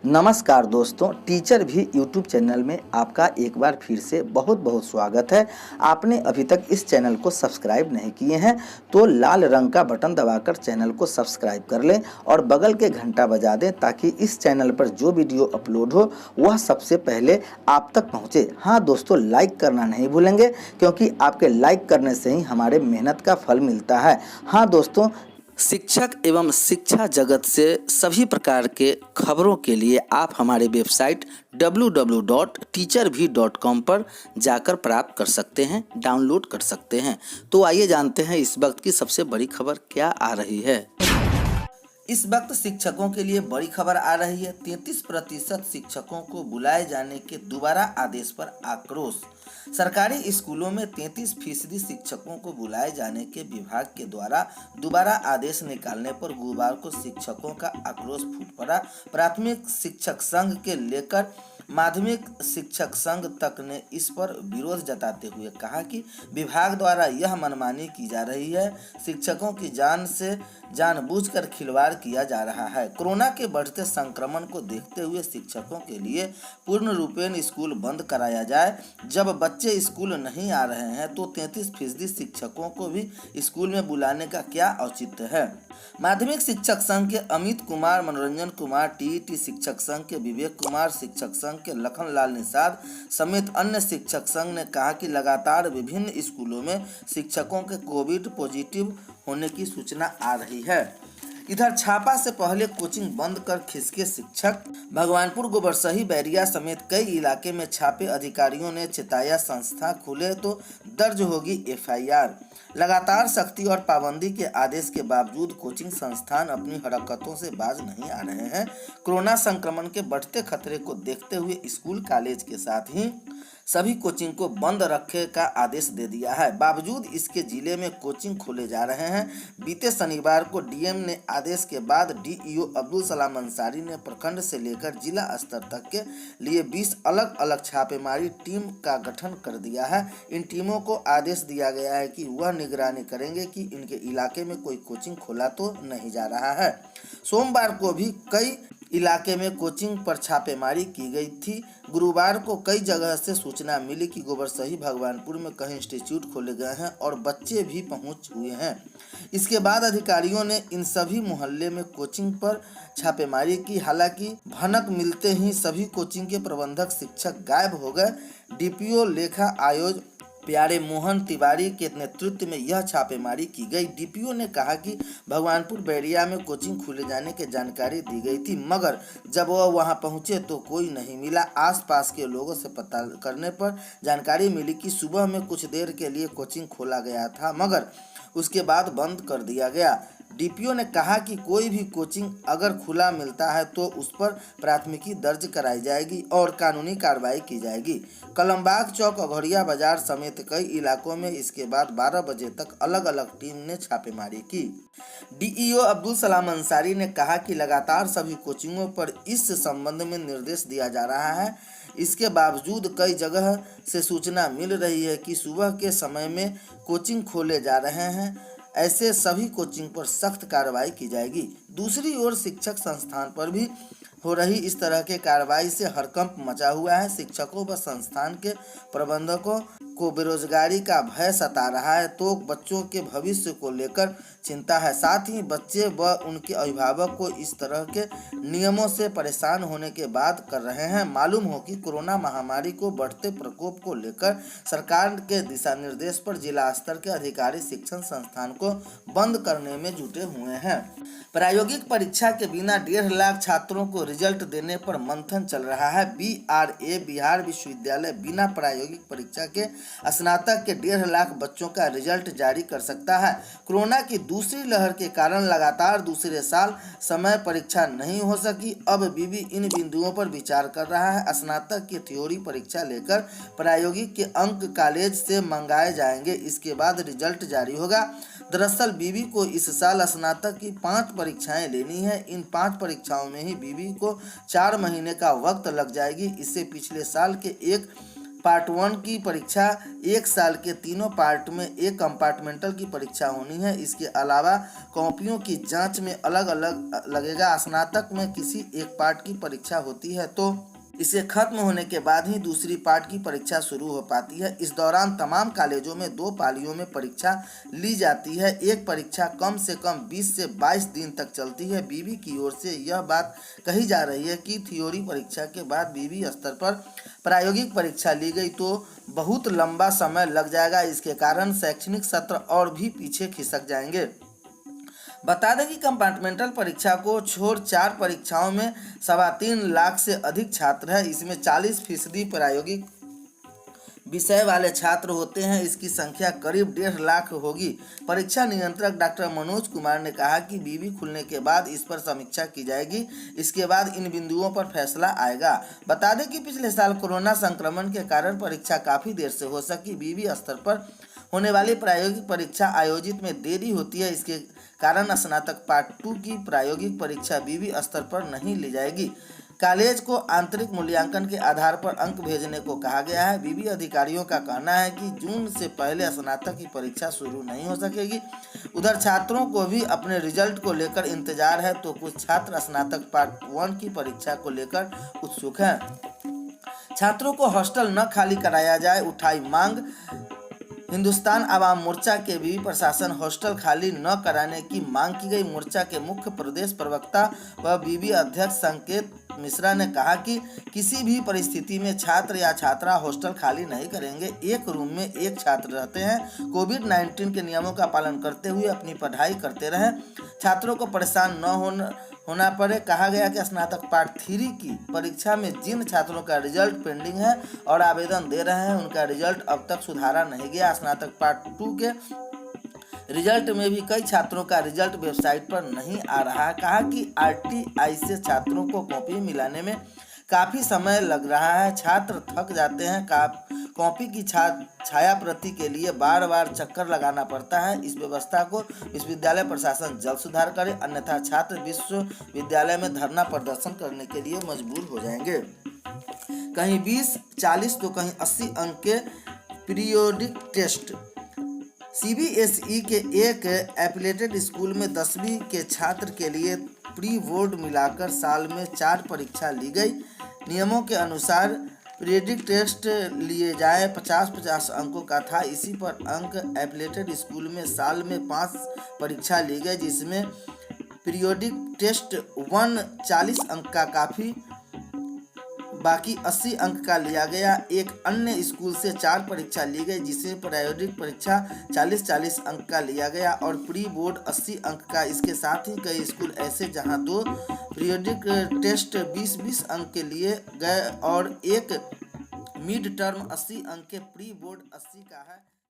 नमस्कार दोस्तों, टीचर भी यूट्यूब चैनल में आपका एक बार फिर से बहुत बहुत स्वागत है। आपने अभी तक इस चैनल को सब्सक्राइब नहीं किए हैं तो लाल रंग का बटन दबाकर चैनल को सब्सक्राइब कर लें और बगल के घंटा बजा दें ताकि इस चैनल पर जो वीडियो अपलोड हो वह सबसे पहले आप तक पहुंचे। हाँ दोस्तों, लाइक करना नहीं भूलेंगे क्योंकि आपके लाइक करने से ही हमारे मेहनत का फल मिलता है। हाँ दोस्तों, शिक्षक एवं शिक्षा जगत से सभी प्रकार के खबरों के लिए आप हमारे वेबसाइट www.teacharbhi.com पर जाकर प्राप्त कर सकते हैं, डाउनलोड कर सकते हैं। तो आइए जानते हैं इस वक्त की सबसे बड़ी खबर क्या आ रही है। इस वक्त शिक्षकों के लिए बड़ी खबर आ रही है। 33% शिक्षकों को बुलाए जाने के दोबारा आदेश पर आक्रोश। सरकारी स्कूलों में 33% शिक्षकों को बुलाए जाने के विभाग के द्वारा दोबारा आदेश निकालने पर गुरुवार को शिक्षकों का आक्रोश फूट पड़ा। प्राथमिक शिक्षक संघ के लेकर माध्यमिक शिक्षक संघ तक ने इस पर विरोध जताते हुए कहा कि विभाग द्वारा यह मनमानी की जा रही है। शिक्षकों की जान से जानबूझकर खिलवाड़ किया जा रहा है। कोरोना के बढ़ते संक्रमण को देखते हुए शिक्षकों के लिए पूर्ण रूपेण स्कूल बंद कराया जाए। जब बच्चे स्कूल नहीं आ रहे हैं तो 33% शिक्षकों को भी स्कूल में बुलाने का क्या औचित्य है। माध्यमिक शिक्षक संघ के अमित कुमार, मनोरंजन कुमार, टीईटी शिक्षक संघ के विवेक कुमार, शिक्षक संघ के लखनलाल निषाद समेत अन्य शिक्षक संघ ने कहा कि लगातार विभिन्न स्कूलों में शिक्षकों के कोविड पॉजिटिव होने की सूचना आ रही है। इधर छापा से पहले कोचिंग बंद कर खिसके शिक्षक। भगवानपुर, गोबरसही, बैरिया समेत कई इलाके में छापे। अधिकारियों ने चेताया संस्था खुले तो दर्ज होगी एफआईआर। लगातार सख्ती और पाबंदी के आदेश के बावजूद कोचिंग संस्थान अपनी हरकतों से बाज नहीं आ रहे हैं। कोरोना संक्रमण के बढ़ते खतरे को देखते हुए स्कूल कॉलेज के साथ ही सभी कोचिंग को बंद रखने का आदेश दे दिया है। बावजूद इसके जिले में कोचिंग खोले जा रहे हैं। बीते शनिवार को डीएम ने आदेश के बाद डीईओ अब्दुल सलाम अंसारी ने प्रखंड से लेकर जिला स्तर तक के लिए 20 अलग अलग छापेमारी टीम का गठन कर दिया है। इन टीमों को आदेश दिया गया है कि वह निगरानी करेंगे कि इनके इलाके में कोई कोचिंग खोला तो नहीं जा रहा है। सोमवार को भी कई इलाके में कोचिंग पर छापेमारी की गई थी। गुरुवार को कई जगह से सूचना मिली कि गोबरसही, भगवानपुर में कई इंस्टीट्यूट खोले गए हैं और बच्चे भी पहुंच हुए हैं। इसके बाद अधिकारियों ने इन सभी मोहल्ले में कोचिंग पर छापेमारी की। हालांकि भनक मिलते ही सभी कोचिंग के प्रबंधक शिक्षक गायब हो गए। डीपीओ लेखा आयोजक प्यारे मोहन तिवारी के नेतृत्व में यह छापेमारी की गई। डीपीओ ने कहा कि भगवानपुर, बैरिया में कोचिंग खुले जाने की जानकारी दी गई थी, मगर जब वह वहां पहुंचे तो कोई नहीं मिला। आसपास के लोगों से पता करने पर जानकारी मिली कि सुबह में कुछ देर के लिए कोचिंग खोला गया था, मगर उसके बाद बंद कर दिया गया। डीपीओ ने कहा कि कोई भी कोचिंग अगर खुला मिलता है तो उस पर प्राथमिकी दर्ज कराई जाएगी और कानूनी कार्रवाई की जाएगी। कलमबाग चौक, अघोरिया बाजार समेत कई इलाकों में इसके बाद 12 बजे तक अलग अलग टीम ने छापेमारी की। डीईओ अब्दुल सलाम अंसारी ने कहा कि लगातार सभी कोचिंगों पर इस संबंध में निर्देश दिया जा रहा है। इसके बावजूद कई जगह से सूचना मिल रही है कि सुबह के समय में कोचिंग खोले जा रहे हैं। ऐसे सभी कोचिंग पर सख्त कार्रवाई की जाएगी। दूसरी ओर शिक्षक संस्थान पर भी हो रही इस तरह के कार्रवाई से हड़कंप मचा हुआ है। शिक्षकों व संस्थान के प्रबंधकों को बेरोजगारी का भय सता रहा है तो बच्चों के भविष्य को लेकर चिंता है। साथ ही बच्चे व उनके अभिभावक को इस तरह के नियमों से परेशान होने के बाद कर रहे हैं। मालूम हो कि कोरोना महामारी को बढ़ते प्रकोप को लेकर सरकार के दिशा निर्देश पर जिला स्तर के अधिकारी शिक्षण संस्थान को बंद करने में जुटे हुए हैं। प्रायोगिक परीक्षा के बिना 1.5 लाख छात्रों को रिजल्ट देने पर मंथन चल रहा है। बीआरए, बिहार विश्वविद्यालय बिना प्रायोगिक परीक्षा के स्नातक के 1.5 लाख बच्चों का रिजल्ट जारी कर सकता है। कोरोना की दूसरी लहर के कारण लगातार दूसरे साल समय परीक्षा नहीं हो सकी। अब बीबी इन बिंदुओं पर विचार कर रहा है। स्नातक की थ्योरी परीक्षा लेकर प्रायोगिक के अंक कॉलेज से मंगाए जाएंगे, इसके बाद रिजल्ट जारी होगा। दरअसल बीबी को इस साल स्नातक की 5 परीक्षाएं लेनी है। इन 5 परीक्षाओं में ही बीबी को 4 महीने का वक्त लग जाएगी। इससे पिछले साल के एक पार्ट 1 की परीक्षा 1 साल के तीनों पार्ट में एक कंपार्टमेंटल की परीक्षा होनी है। इसके अलावा कॉपियों की जांच में अलग अलग लगेगा। स्नातक में किसी एक पार्ट की परीक्षा होती है तो इसे खत्म होने के बाद ही दूसरी पार्ट की परीक्षा शुरू हो पाती है। इस दौरान तमाम कॉलेजों में 2 पालियों में परीक्षा ली जाती है। एक परीक्षा कम से कम 20 से 22 दिन तक चलती है। बीबी की ओर से यह बात कही जा रही है कि थ्योरी परीक्षा के बाद बीबी स्तर पर प्रायोगिक परीक्षा ली गई तो बहुत लंबा समय लग जाएगा। इसके कारण शैक्षणिक सत्र और भी पीछे खिसक जाएंगे। बता दें कि कंपार्टमेंटल परीक्षा को छोड़ 4 परीक्षाओं में 3.25 लाख से अधिक छात्र हैं। इसमें 40% प्रायोगिक विषय वाले छात्र होते हैं। इसकी संख्या करीब 1.5 लाख होगी। परीक्षा नियंत्रक डॉक्टर मनोज कुमार ने कहा कि बीबी खुलने के बाद इस पर समीक्षा की जाएगी। इसके बाद इन बिंदुओं पर फैसला आएगा। बता दें कि पिछले साल कोरोना संक्रमण के कारण परीक्षा काफ़ी देर से हो सकी। बीबी स्तर पर होने वाली प्रायोगिक परीक्षा आयोजित में देरी होती है। इसके कारण स्नातक पार्ट 2 की प्रायोगिक परीक्षा बीबी स्तर पर नहीं ली जाएगी। कॉलेज को आंतरिक मूल्यांकन के आधार पर अंक भेजने को कहा गया है। बीबी अधिकारियों का कहना है कि जून से पहले स्नातक की परीक्षा शुरू नहीं हो सकेगी। उधर छात्रों को भी अपने रिजल्ट को लेकर इंतजार है तो कुछ छात्र स्नातक पार्ट 1 की परीक्षा को लेकर उत्सुक हैं। छात्रों को हॉस्टल न खाली कराया जाए, उठाई मांग। हिंदुस्तान आवाम मोर्चा के बीबी प्रशासन हॉस्टल खाली न कराने की मांग की गई। मोर्चा के मुख्य प्रदेश प्रवक्ता व बीबी अध्यक्ष संकेत मिश्रा ने कहा कि किसी भी परिस्थिति में छात्र या छात्रा हॉस्टल खाली नहीं करेंगे। एक रूम में एक छात्र रहते हैं। कोविड-19 के नियमों का पालन करते हुए अपनी पढ़ाई करते रहें। छात्रों को परेशान न होना पड़े। कहा गया कि स्नातक पार्ट 3 की परीक्षा में जिन छात्रों का रिजल्ट पेंडिंग है और आवेदन दे रहे हैं उनका रिजल्ट अब तक सुधारा नहीं गया। स्नातक पार्ट 2 के रिजल्ट में भी कई छात्रों का रिजल्ट वेबसाइट पर नहीं आ रहा है। कहा कि RTI से छात्रों को कॉपी मिलाने में काफ़ी समय लग रहा है। छात्र थक जाते हैं। कॉपी की छाया प्रति के लिए बार बार चक्कर लगाना पड़ता है। इस व्यवस्था को विश्वविद्यालय प्रशासन जल्द सुधार करे, अन्यथा छात्र विश्वविद्यालय में धरना प्रदर्शन करने के लिए मजबूर हो जाएंगे। कहीं 20, 40 तो कहीं 80 अंक के पीरियोडिक टेस्ट। CBSE के एक एफिलिएटेड स्कूल में 10वीं के छात्र के लिए प्री बोर्ड मिलाकर साल में 4 परीक्षा ली गई। नियमों के अनुसार पीरियडिक टेस्ट लिए जाए 50-50 अंकों का था। इसी पर अंक एफिलिएटेड स्कूल में साल में 5 परीक्षा ली गई, जिसमें पीरियडिक टेस्ट 1 40 अंक का काफ़ी बाकी 80 अंक का लिया गया। एक अन्य स्कूल से 4 परीक्षा ली गई, जिसे पीरियडिक परीक्षा 40-40 अंक का लिया गया और प्री बोर्ड 80 अंक का। इसके साथ ही कई स्कूल ऐसे जहां 2 पीरियडिक टेस्ट 20-20 अंक के लिए गए और एक मिड टर्म 80 अंक के प्री बोर्ड 80 का है।